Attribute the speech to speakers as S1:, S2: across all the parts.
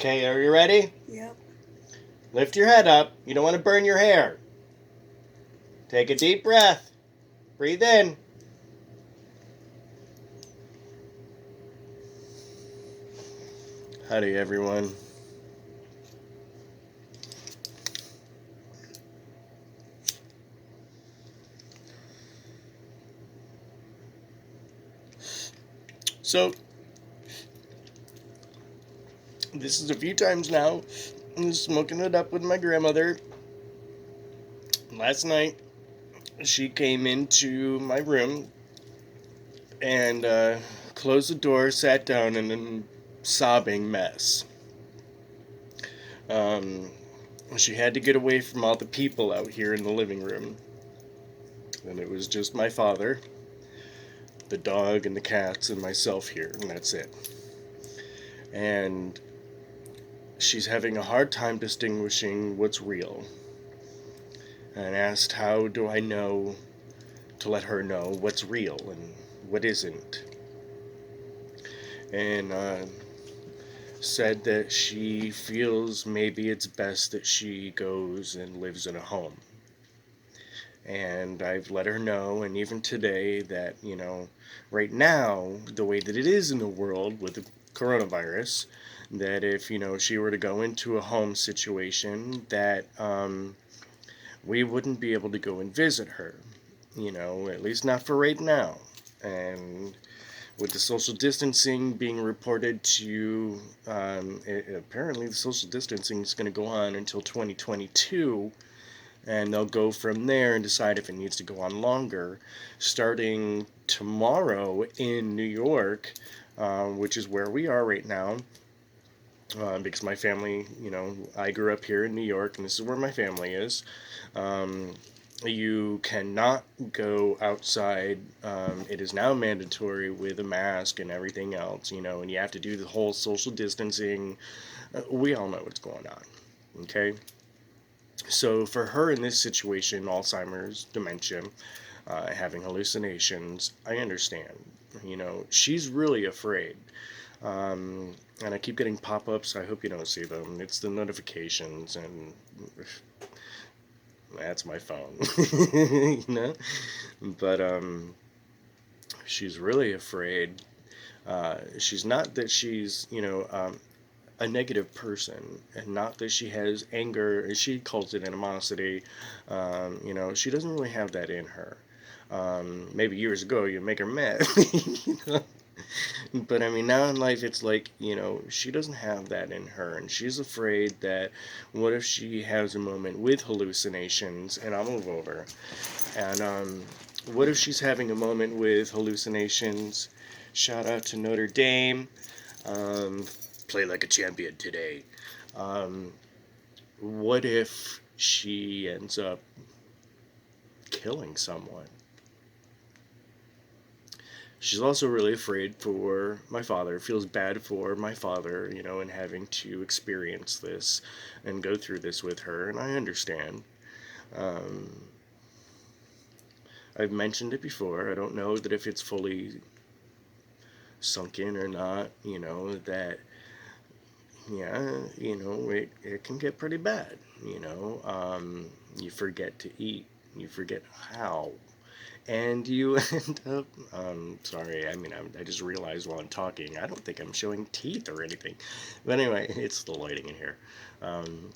S1: Okay, are you ready?
S2: Yep.
S1: Lift your head up. You don't want to burn your hair. Take a deep breath. Breathe in. Howdy, everyone. So, this is a few times now. I'm smoking it up with my grandmother. Last night, she came into my room and closed the door, sat down in a sobbing mess. She had to get away from all the people out here in the living room. And it was just my father, the dog, and the cats, and myself here, and that's it. And she's having a hard time distinguishing what's real. And asked, how do I know to let her know what's real and what isn't? And said that she feels maybe it's best that she goes and lives in a home. And I've let her know, and even today, that, right now, the way that it is in the world with the coronavirus, that if, she were to go into a home situation, that we wouldn't be able to go and visit her, at least not for right now. And with the social distancing being reported to, apparently the social distancing is going to go on until 2022, and they'll go from there and decide if it needs to go on longer, starting tomorrow in New York, which is where we are right now. Because my family, I grew up here in New York, and this is where my family is. You cannot go outside. It is now mandatory with a mask and everything else, and you have to do the whole social distancing. We all know what's going on, okay? So for her in this situation, Alzheimer's, dementia, having hallucinations, I understand. She's really afraid. And I keep getting pop-ups. I hope you don't see them. It's the notifications, and that's my phone. But she's really afraid. She's not that she's a negative person, and not that she has anger, and she calls it animosity. She doesn't really have that in her. Maybe years ago you make her mad. But I mean, now in life, it's like, she doesn't have that in her, and she's afraid that what if she has a moment with hallucinations, and I'll move over, and what if she's having a moment with hallucinations? Shout out to Notre Dame. Play like a champion today. Um, what if she ends up killing someone? She's also really afraid for my father, feels bad for my father, and having to experience this and go through this with her, and I understand. Um, I've mentioned it before. I don't know that if it's fully sunk in or not, that, yeah, it can get pretty bad, you forget to eat, you forget how. And you end up, sorry, I just realized while I'm talking, I don't think I'm showing teeth or anything. But anyway, it's the lighting in here. Um,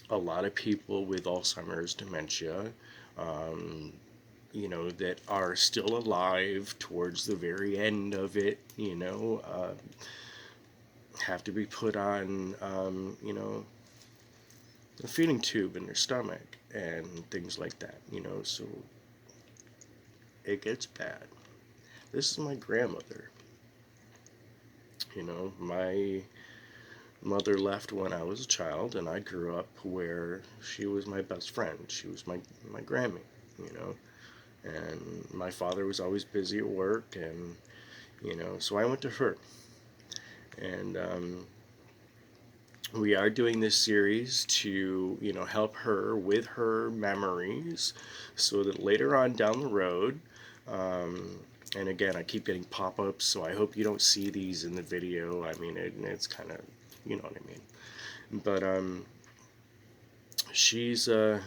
S1: a lot of people with Alzheimer's, dementia, um, that are still alive towards the very end of it, have to be put on, a feeding tube in their stomach and things like that, so it gets bad. This is my grandmother. My mother left when I was a child, and I grew up where she was my best friend. She was my Grammy, and my father was always busy at work, and, so I went to her. And we are doing this series to, help her with her memories so that later on down the road, um, And again, I keep getting pop-ups, so I hope you don't see these in the video. I mean, it's kind of, you know what I mean. But she's uh,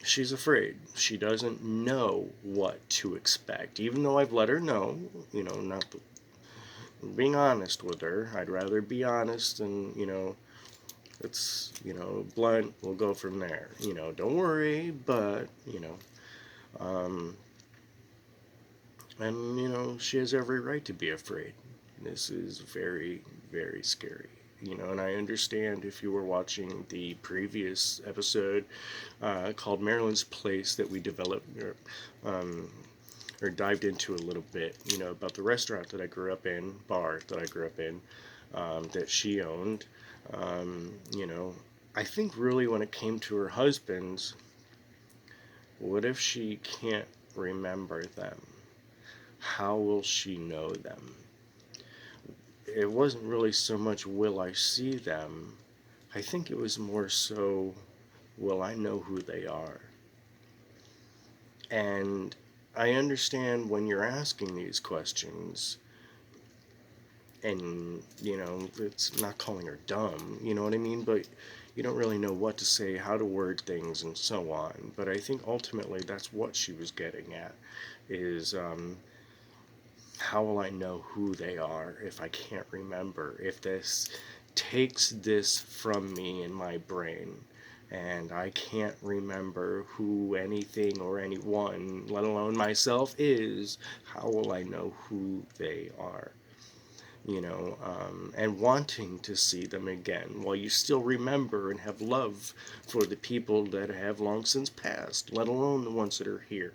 S1: she's afraid. She doesn't know what to expect. Even though I've let her know, not being honest with her. I'd rather be honest and, it's, blunt. We'll go from there. Don't worry, but, um, and, she has every right to be afraid. This is very, very scary. And I understand if you were watching the previous episode called Marilyn's Place that we developed um, or dived into a little bit, about the restaurant that I grew up in, bar that I grew up in, that she owned. You know, I think really when it came to her husbands, what if she can't remember them? How will she know them? It wasn't really so much will I see them. I think it was more so will I know who they are? And I understand when you're asking these questions, and, it's not calling her dumb, you know what I mean? But you don't really know what to say, how to word things, and so on. But I think ultimately that's what she was getting at, is how will I know who they are if I can't remember? If this takes this from me in my brain, and I can't remember who anything or anyone, let alone myself, is, how will I know who they are? And wanting to see them again while you still remember and have love for the people that have long since passed, let alone the ones that are here.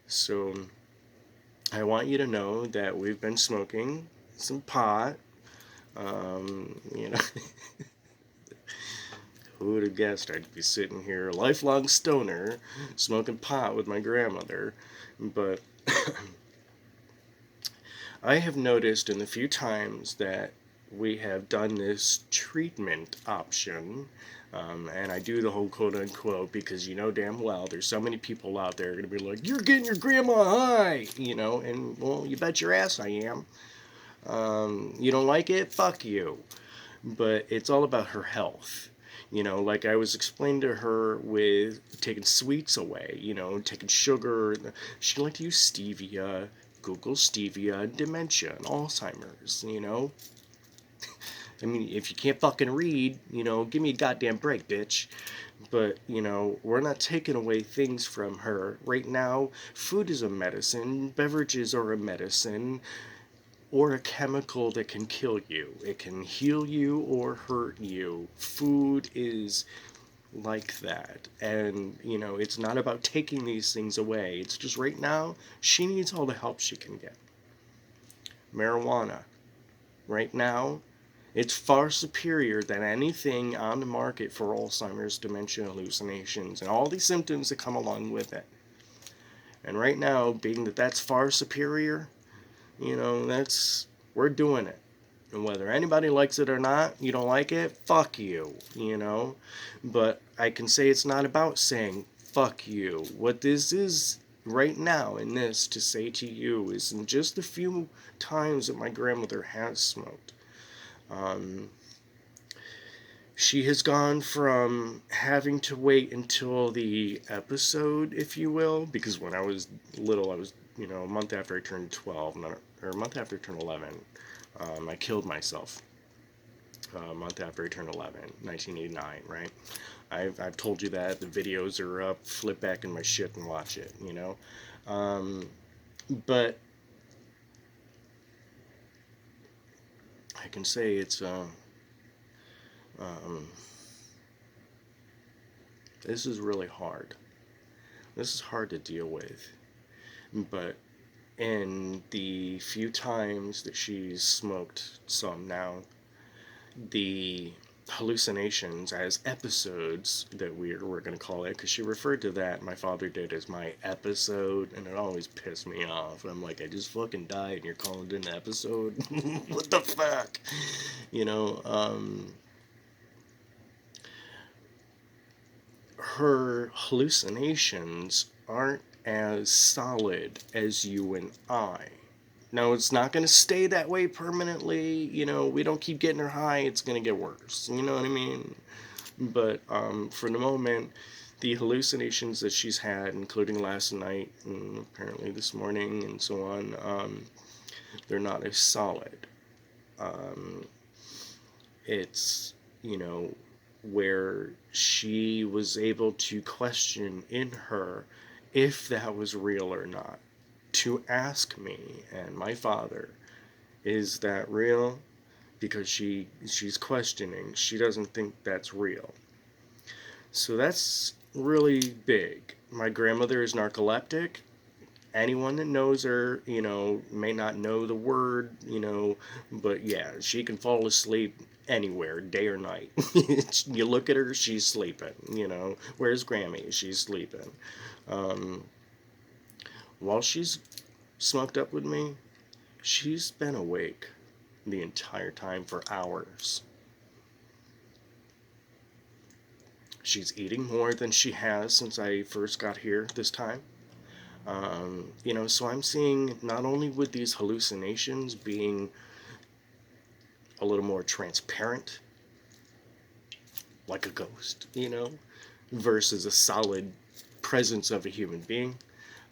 S1: So I want you to know that we've been smoking some pot. You know, who would have guessed I'd be sitting here, a lifelong stoner, smoking pot with my grandmother? But I have noticed in the few times that we have done this treatment option, and I do the whole quote unquote because you know damn well there's so many people out there going to be like, you're getting your grandma high, and well, you bet your ass I am. You don't like it? Fuck you. But it's all about her health. Like I was explaining to her with taking sweets away, taking sugar. She liked to use stevia. Google stevia, dementia, and Alzheimer's. I mean, if you can't fucking read, give me a goddamn break, bitch. But, we're not taking away things from her. Right now, food is a medicine, beverages are a medicine, or a chemical that can kill you. It can heal you or hurt you. Food is like that. And, it's not about taking these things away. It's just right now, she needs all the help she can get. Marijuana. Right now, it's far superior than anything on the market for Alzheimer's, dementia, hallucinations, and all these symptoms that come along with it. And right now, being that that's far superior, we're doing it. And whether anybody likes it or not, you don't like it, fuck you. But I can say it's not about saying fuck you. What this is right now in this to say to you is in just the few times that my grandmother has smoked, she has gone from having to wait until the episode, if you will, because when I was little, I was, a month after I turned 12, or a month after I turned 11, I killed myself. A month after I turned 11, 1989, right? I've told you that. The videos are up. Flip back in my shit and watch it. But I can say it's this is really hard. This is hard to deal with. But in the few times that she's smoked some now, the hallucinations as episodes that we're going to call it, because she referred to that, my father did, as my episode, and it always pissed me off. I'm like, I just fucking died and you're calling it an episode? What the fuck? Her hallucinations aren't as solid as you and I. Now, it's not going to stay that way permanently. You know, we don't keep getting her high, it's going to get worse. You know what I mean? But for the moment, the hallucinations that she's had, including last night and apparently this morning and so on, they're not as solid. Um, it's, you know, where she was able to question in her if that was real or not. To ask me and my father, is that real? Because she's questioning. She doesn't think that's real. So that's really big. My grandmother is narcoleptic. Anyone that knows her, you know, may not know the word, you know, but yeah, she can fall asleep anywhere, day or night. You look at her, she's sleeping, you know. Where's Grammy? She's sleeping. Um, while she's smoked up with me, she's been awake the entire time for hours. She's eating more than she has since I first got here this time. You know, so I'm seeing not only with these hallucinations being a little more transparent, like a ghost, you know, versus a solid presence of a human being.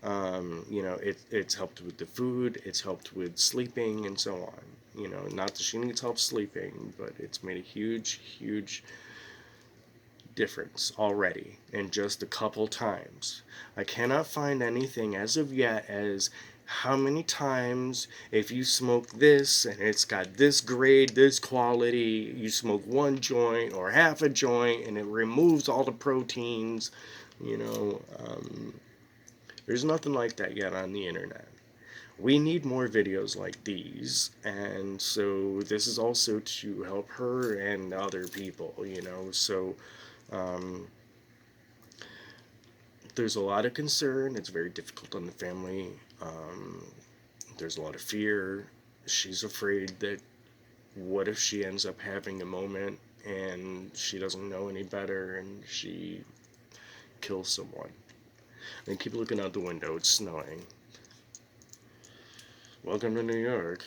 S1: You know, it's helped with the food, it's helped with sleeping, and so on. You know, not that she needs help sleeping, but it's made a huge, huge difference already in just a couple times. I cannot find anything as of yet as how many times if you smoke this and it's got this grade, this quality, you smoke one joint or half a joint and it removes all the proteins, you know, there's nothing like that yet on the internet. We need more videos like these, and so this is also to help her and other people, you know. So um, there's a lot of concern. It's very difficult on the family. There's a lot of fear. She's afraid that what if she ends up having a moment and she doesn't know any better and she kills someone. And keep looking out the window. It's snowing. Welcome to New York.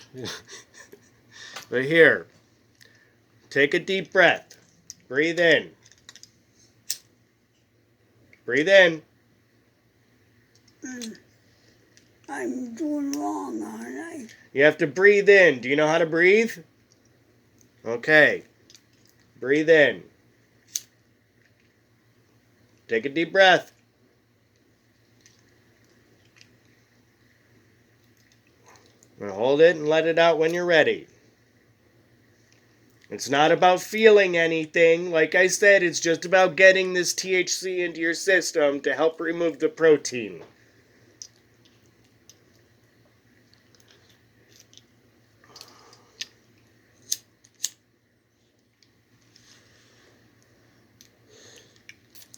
S1: But here, take a deep breath. Breathe in. Breathe in.
S2: I'm doing wrong, aren't I?
S1: You have to breathe in. Do you know how to breathe? Okay. Breathe in. Take a deep breath. Now hold it and let it out when you're ready. It's not about feeling anything. Like I said, it's just about getting this THC into your system to help remove the protein.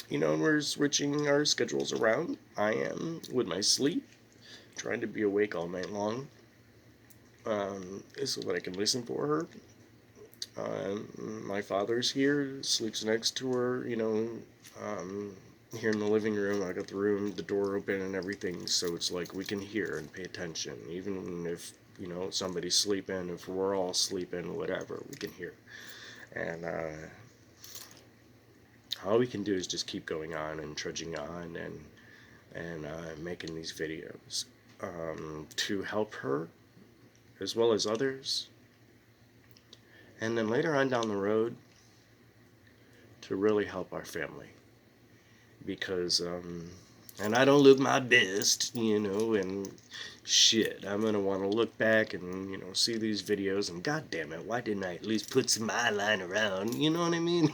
S1: You know, we're switching our schedules around. I am with my sleep, trying to be awake all night long, so that I can listen for her. My father's here, sleeps next to her, you know, here in the living room. I got the door open and everything, so it's like we can hear and pay attention. Even if, you know, somebody's sleeping, if we're all sleeping, whatever, we can hear. And all we can do is just keep going on and trudging on and making these videos to help her as well as others. And then later on down the road, to really help our family. Because, and I don't look my best, you know, and shit, I'm going to want to look back and, you know, see these videos and god damn it, why didn't I at least put some eyeline around, you know what I mean?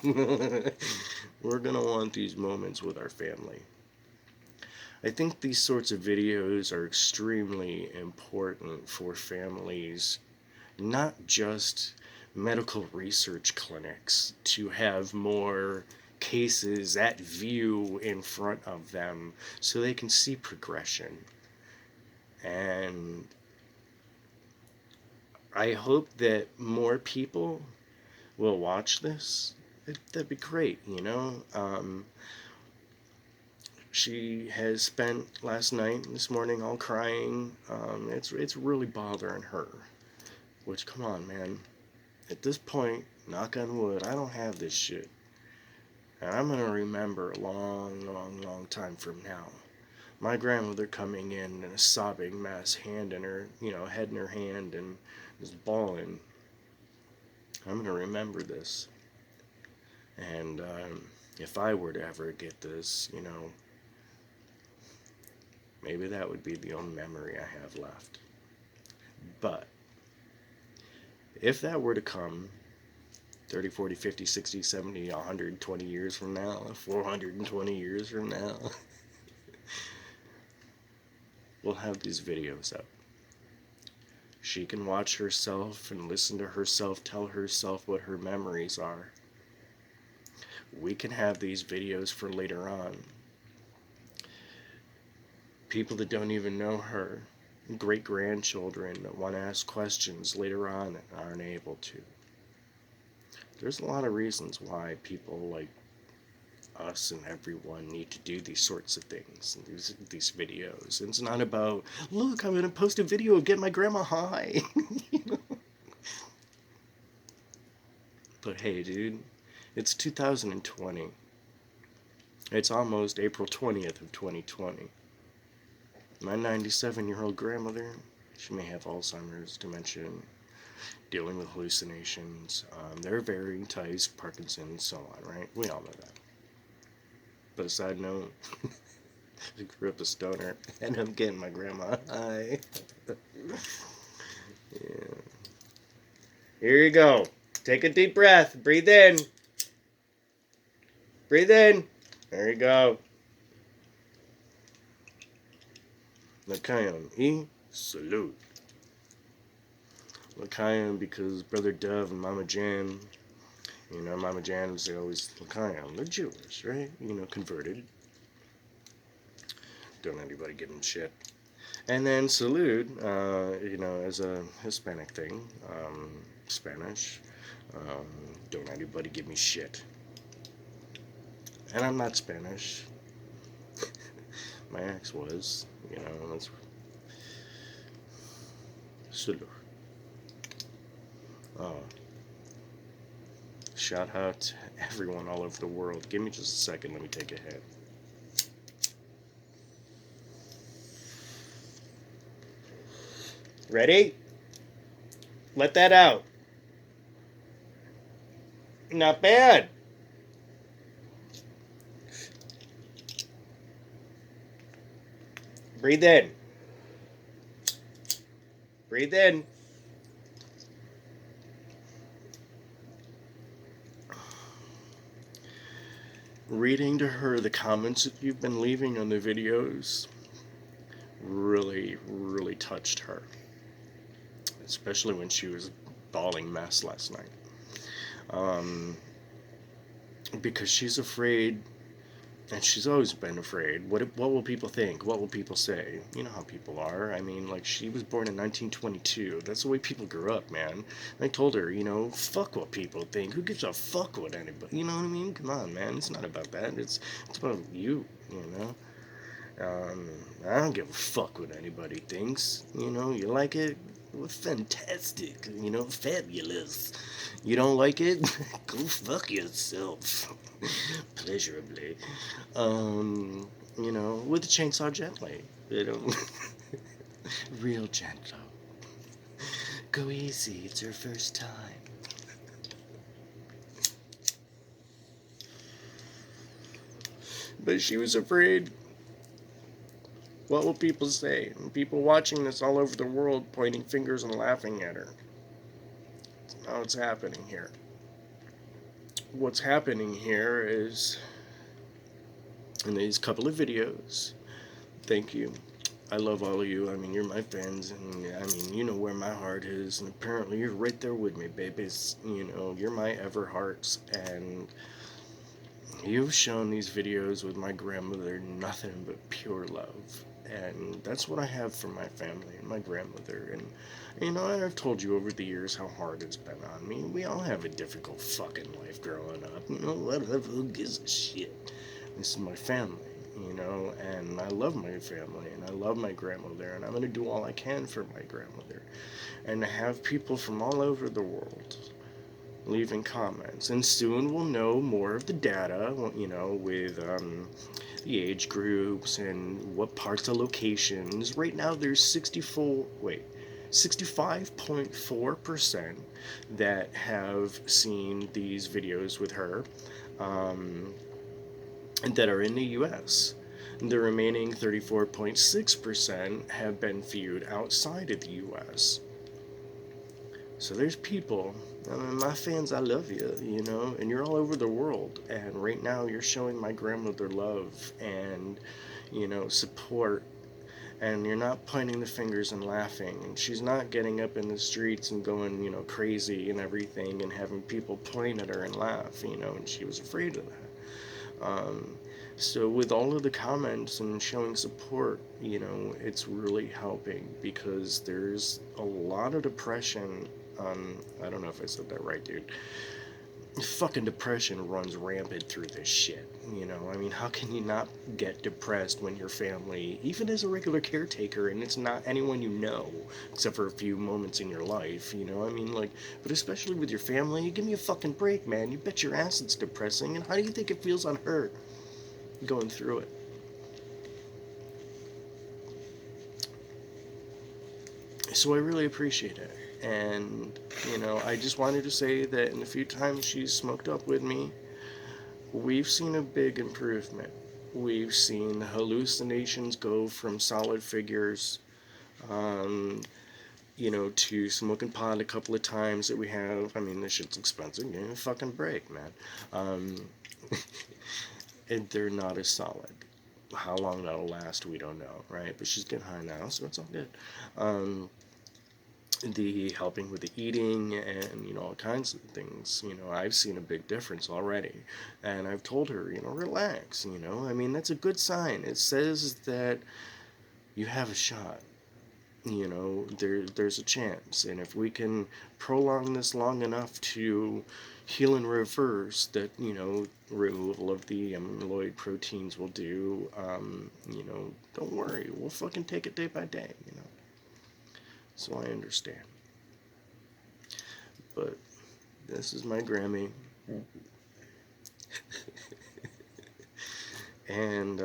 S1: We're going to want these moments with our family. I think these sorts of videos are extremely important for families, not just medical research clinics, to have more cases at view in front of them so they can see progression. And I hope that more people will watch this. That'd be great, you know? She has spent last night and this morning all crying. It's really bothering her. Which, come on, man. At this point, knock on wood, I don't have this shit. And I'm gonna remember a long, long, long time from now. My grandmother coming in a sobbing mess, hand in her, head in her hand, and just bawling. I'm gonna remember this. And if I were to ever get this, maybe that would be the only memory I have left. But if that were to come 30, 40, 50, 60, 70, 120 years from now, 420 years from now, we'll have these videos up. She can watch herself and listen to herself tell herself what her memories are. We can have these videos for later on. People that don't even know her, great-grandchildren that want to ask questions later on and aren't able to. There's a lot of reasons why people like us and everyone need to do these sorts of things, these videos. It's not about, look, I'm going to post a video of getting my grandma high. But hey, dude, it's 2020. It's almost April 20th of 2020. My 97-year-old grandmother, she may have Alzheimer's, dementia, dealing with hallucinations. There are varying types, Parkinson's, so on, right? We all know that. But a side note, I grew up a stoner, and I'm getting my grandma high. Yeah. Here you go. Take a deep breath. Breathe in. Breathe in. There you go. L'chaim. Salute. L'chaim because Brother Dove and Mama Jan, Mama Jan was always L'chaim. They're Jewish, right? Converted. Don't anybody give them shit. And then salute, as a Hispanic thing, Spanish. Don't anybody give me shit. And I'm not Spanish. My ex was, that's salute. Shout out to everyone all over the world. Give me just a second, let me take a hit. Ready? Let that out. Not bad. Breathe in. Breathe in. Reading to her the comments that you've been leaving on the videos really, really touched her. Especially when she was bawling mess last night. Because she's afraid, and she's always been afraid. What will people think? What will people say? You know how people are. I mean, like, she was born in 1922. That's the way people grew up, man. I told her, fuck what people think. Who gives a fuck what anybody? You know what I mean? Come on, man. It's not about that. It's about you, I don't give a fuck what anybody thinks. You like it? Well, fantastic. Fabulous. You don't like it? Go fuck yourself. Pleasurably. With the chainsaw gently. Real gentle. Go easy, it's her first time. But she was afraid. What will people say? And people watching this all over the world pointing fingers and laughing at her. That's not what's happening here. What's happening here is, in these couple of videos, thank you. I love all of you. I mean, you're my fans, and I mean, you know where my heart is, and apparently you're right there with me, babies. You're my ever hearts, and you've shown these videos with my grandmother nothing but pure love. And that's what I have for my family and my grandmother. And, I've told you over the years how hard it's been on me. We all have a difficult fucking life growing up. Who gives a shit? This is my family. you know, and I love my family and I love my grandmother, and I'm going to do all I can for my grandmother. And to have people from all over the world leaving comments, and soon we'll know more of the data, you know, with the age groups and what parts of locations. Right now there's 65.4% that have seen these videos with her, um, and that are in the US. The remaining 34.6% have been viewed outside of the US. So there's people, I mean, my fans, I love you, you know, and you're all over the world. And right now you're showing my grandmother love and, you know, support. And you're not pointing the fingers and laughing. And she's not getting up in the streets and going, you know, crazy and everything and having people point at her and laugh, you know, and she was afraid of that. So with all of the comments and showing support, you know, it's really helping, because there's a lot of depression. I don't know if I said that right, dude. Fucking depression runs rampant through this shit. You know, I mean, how can you not get depressed when your family, even as a regular caretaker, and it's not anyone you know, except for a few moments in your life, you know, I mean, like, but especially with your family, give me a fucking break, man. You bet your ass it's depressing, and how do you think it feels on her going through it? So I really appreciate it. And, you know, I just wanted to say that in the few times she's smoked up with me, we've seen a big improvement. We've seen hallucinations go from solid figures, um, you know, to smoking pot a couple of times that we have. I mean, this shit's expensive. Give me a fucking break, man. Um, and they're not as solid. How long that'll last, we don't know, right? But she's getting high now, so it's all good. Um, the helping with the eating and, you know, all kinds of things, you know, I've seen a big difference already. And I've told her, you know, relax, you know, I mean, that's a good sign. It says that you have a shot, you know, there's a chance. And if we can prolong this long enough to heal and reverse, that, you know, removal of the amyloid proteins will do, you know, don't worry, we'll fucking take it day by day, you know. So I understand. But this is my Grammy. And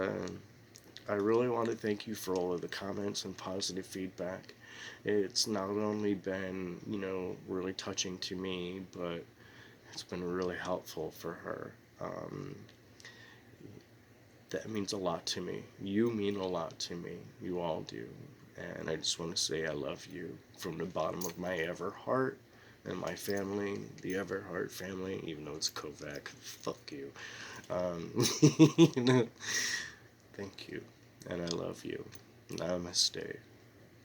S1: I really want to thank you for all of the comments and positive feedback. It's not only been, you know, really touching to me, but it's been really helpful for her. That means a lot to me. You mean a lot to me. You all do. And I just want to say I love you from the bottom of my ever heart, and my family, the Everhart family, even though it's Kovac. Fuck you. You know, thank you. And I love you. Namaste.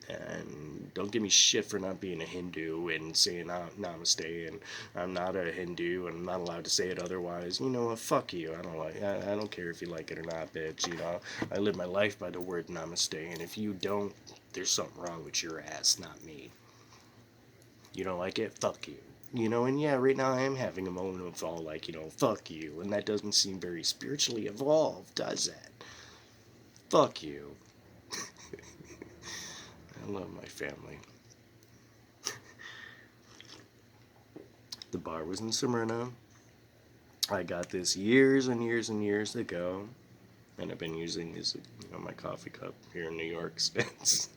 S1: And don't give me shit for not being a Hindu and saying namaste, and I'm not a Hindu and I'm not allowed to say it otherwise. You know what? Fuck you. I don't care if you like it or not, bitch. You know, I live my life by the word namaste, and if you don't, there's something wrong with your ass, not me. You don't like it? Fuck you. You know, and yeah, right now I am having a moment of all, like, you know, fuck you, and that doesn't seem very spiritually evolved, does it? Fuck you. I love my family. The bar was in Smyrna. I got this years and years and years ago, and I've been using this, you know, my coffee cup here in New York since.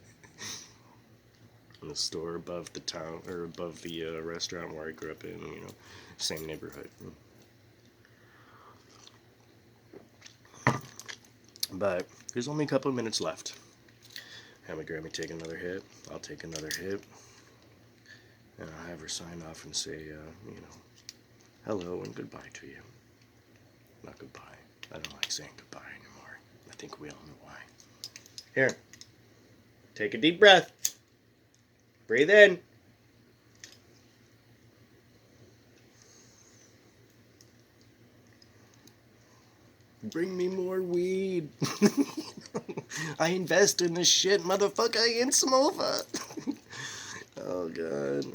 S1: In the store above the town, or above the restaurant where I grew up in, you know, same neighborhood. But there's only a couple of minutes left. Have my Grammy take another hit. I'll take another hit. And I'll have her sign off and say, you know, hello and goodbye to you. Not goodbye. I don't like saying goodbye anymore. I think we all know why. Here. Take a deep breath. Breathe in. Bring me more weed. I invest in this shit, motherfucker. I ain't smoker. Oh, God.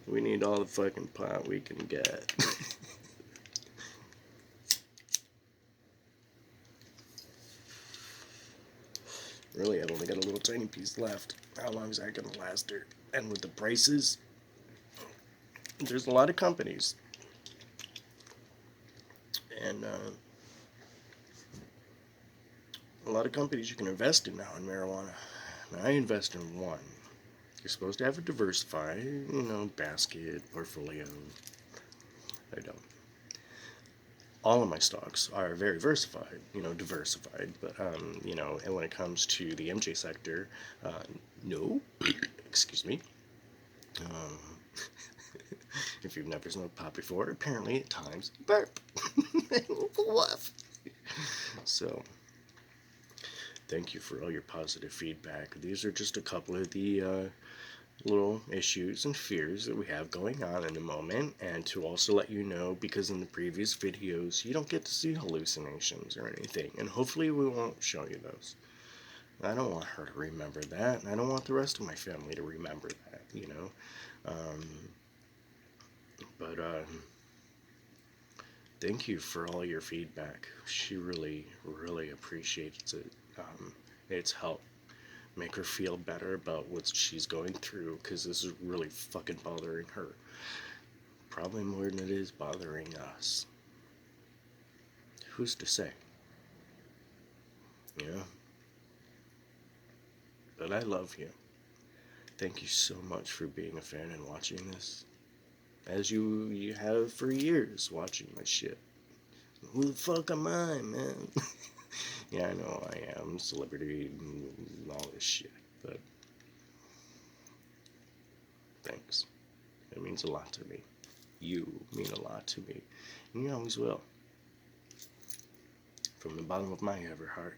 S1: We need all the fucking pot we can get. Really, I've only got a little tiny piece left. How long is that going to last her? And with the prices, there's a lot of companies. And a lot of companies you can invest in now in marijuana. And I invest in one. You're supposed to have a diversified, basket, portfolio. I don't. All of my stocks are very diversified, but, and when it comes to the MJ sector, no, excuse me. Um, if you've never smoked pot before, apparently at times, burp. Woof. So, thank you for all your positive feedback. These are just a couple of the little issues and fears that we have going on in the moment, and to also let you know, because in the previous videos you don't get to see hallucinations or anything, and hopefully we won't show you those. I don't want her to remember that, and I don't want the rest of my family to remember that, but thank you for all your feedback. She really, really appreciates it. It's helped make her feel better about what she's going through, because this is really fucking bothering her. Probably more than it is bothering us. Who's to say? Yeah. But I love you. Thank you so much for being a fan and watching this. As you have for years watching my shit. Who the fuck am I, man? Yeah, I know I am. Celebrity and all this shit. But thanks. It means a lot to me. You mean a lot to me. And you always will. From the bottom of my ever heart.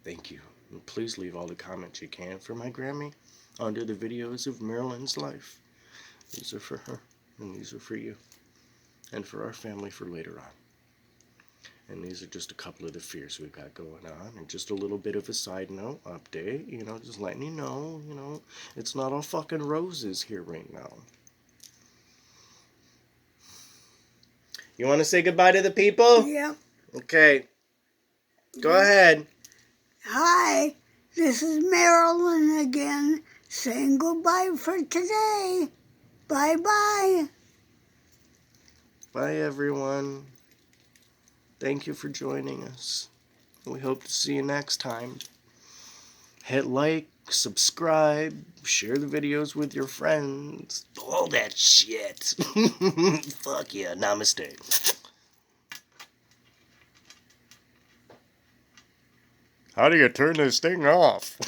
S1: Thank you. And please leave all the comments you can for my Grammy under the videos of Marilyn's life. These are for her. And these are for you. And for our family for later on. And these are just a couple of the fears we've got going on. And just a little bit of a side note update. Just letting you know, it's not all fucking roses here right now. You want to say goodbye to the people?
S2: Yep.
S1: Okay. Go ahead.
S2: Hi, this is Marilyn again, saying goodbye for today. Bye-bye.
S1: Bye, everyone. Thank you for joining us. We hope to see you next time. Hit like, subscribe, share the videos with your friends. All that shit. Fuck yeah, namaste. How do you turn this thing off?